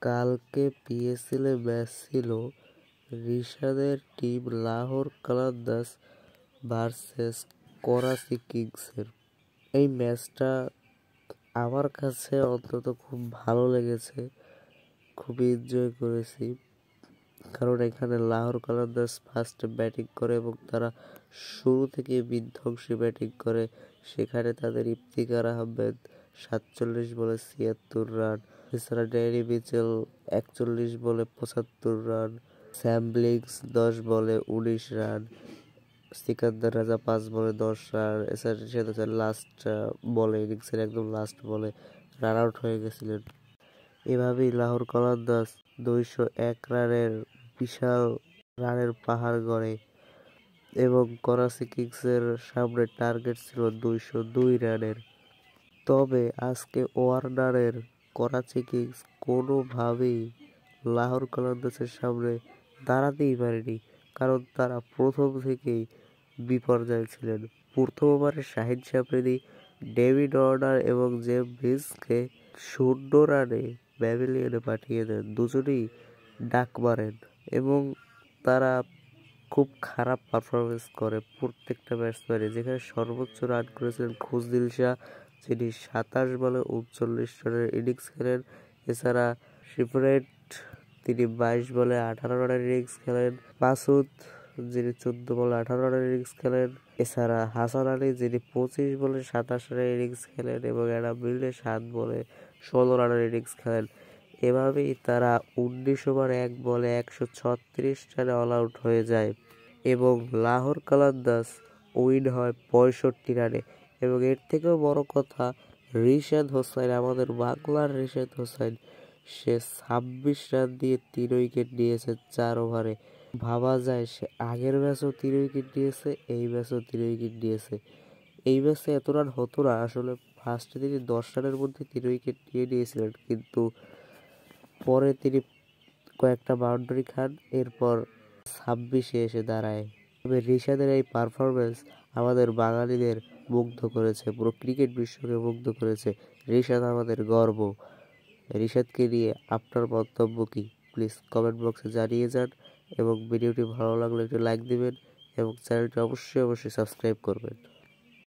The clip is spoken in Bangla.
কালকে পিএসএলে ম্যাচ ছিল রিশাদের টিম লাহোর কালান্দার্স ভার্সেস করাচি কিংসের। এই ম্যাচটা আমার কাছে অন্তত খুব ভালো লেগেছে, খুবই এনজয় করেছি। কারণ এখানে লাহোর কালান্দার্স ফার্স্টে ব্যাটিং করে এবং তারা শুরু থেকে বিধ্বংসী ব্যাটিং করে। সেখানে তাদের ইফতিখার আহমেদ 47 বলে 76 রান, এছাড়া ড্যানি মিচেল 41 বলে 75 রান, স্যাম ব্লিংস 10 বলে 19 রান, সিকান্দার রাজা 5 বলে 10 রান। এছাড়া লাস্ট বলে ইনিংসের একদম লাস্ট বলে রান আউট হয়ে গেছিলেন। এভাবেই লাহোর কালান্দার্স 201 রানের বিশাল রানের পাহাড় গড়ে এবং করাচি কিংসের সামনে টার্গেট ছিল 202 রানের। তবে আজকে ওয়ার্নারের করাচি কিংস কোনোভাবেই লাহোর কালান্দার্সের সামনে দাঁড়াতেই পারেনি, কারণ তারা প্রথম থেকেই বিপর্যয়ে ছিলেন। প্রথম ওভারে শাহিন আফ্রিদি, ডেভিড ওয়ার্নার এবং জেম ভিন্সকে 0 রানে প্যাভিলিয়নে পাঠিয়ে দেন। দুজনেই ডাক মারেন এবং তারা খুব খারাপ পারফরমেন্স করে প্রত্যেকটা ব্যাটসম্যানে। যেখানে সর্বোচ্চ রান করেছিলেন খুসদিল শাহ, যিনি 27 বলে 39 রানের ইনিংস খেলেন। এছাড়া শিফরেট, তিনি 22 বলে 18 রানের ইনিংস খেলেন। মাসুদ, যিনি 14 বলে 18 রানের ইনিংস খেলেন। এছাড়া হাসান আলী, যিনি 25 বলে 27 রানের ইনিংস খেলেন এবং অ্যাডাম মিলনে 7 বলে 16 রানের ইনিংস খেলেন। এভাবেই তারা 19 ওভার 1 বলে 136 রানে অল আউট হয়ে যায় এবং লাহোর কালান্দার্স উইন হয় 65 রানে। এবং এর থেকেও বড় কথা, রিশাদ হোসাইন, আমাদের বাংলার রিশাদ হোসাইন, সে 26 রান দিয়ে 3 উইকেট নিয়েছে 4 ওভারে। ভাবা যায় সে আগের ম্যাচেও 3 উইকেট নিয়েছে, এই ম্যাচেও 3 উইকেট নিয়েছে। এই ম্যাচে এত রান হতো না আসলে। ফার্স্টে তিনি 10 রানের মধ্যে 3 উইকেট নিয়েছিলেন, কিন্তু পরে তিনি কয়েকটা বাউন্ডারি খান, এরপর 26-এ এসে দাঁড়ায়। তবে রিশাদের এই পারফরমেন্স আমাদের বাঙালিদের মুগ্ধ করেছে, পুরো ক্রিকেট বিশ্বকে মুগ্ধ করেছে। রিশাদ আমাদের গর্ব। রিশাদকে নিয়ে আপনার মন্তব্য কি প্লিজ কমেন্ট বক্সে জানিয়ে যান এবং ভিডিওটি ভালো লাগলে একটু লাইক দিবেন এবং চ্যানেলটি অবশ্যই সাবস্ক্রাইব করবেন।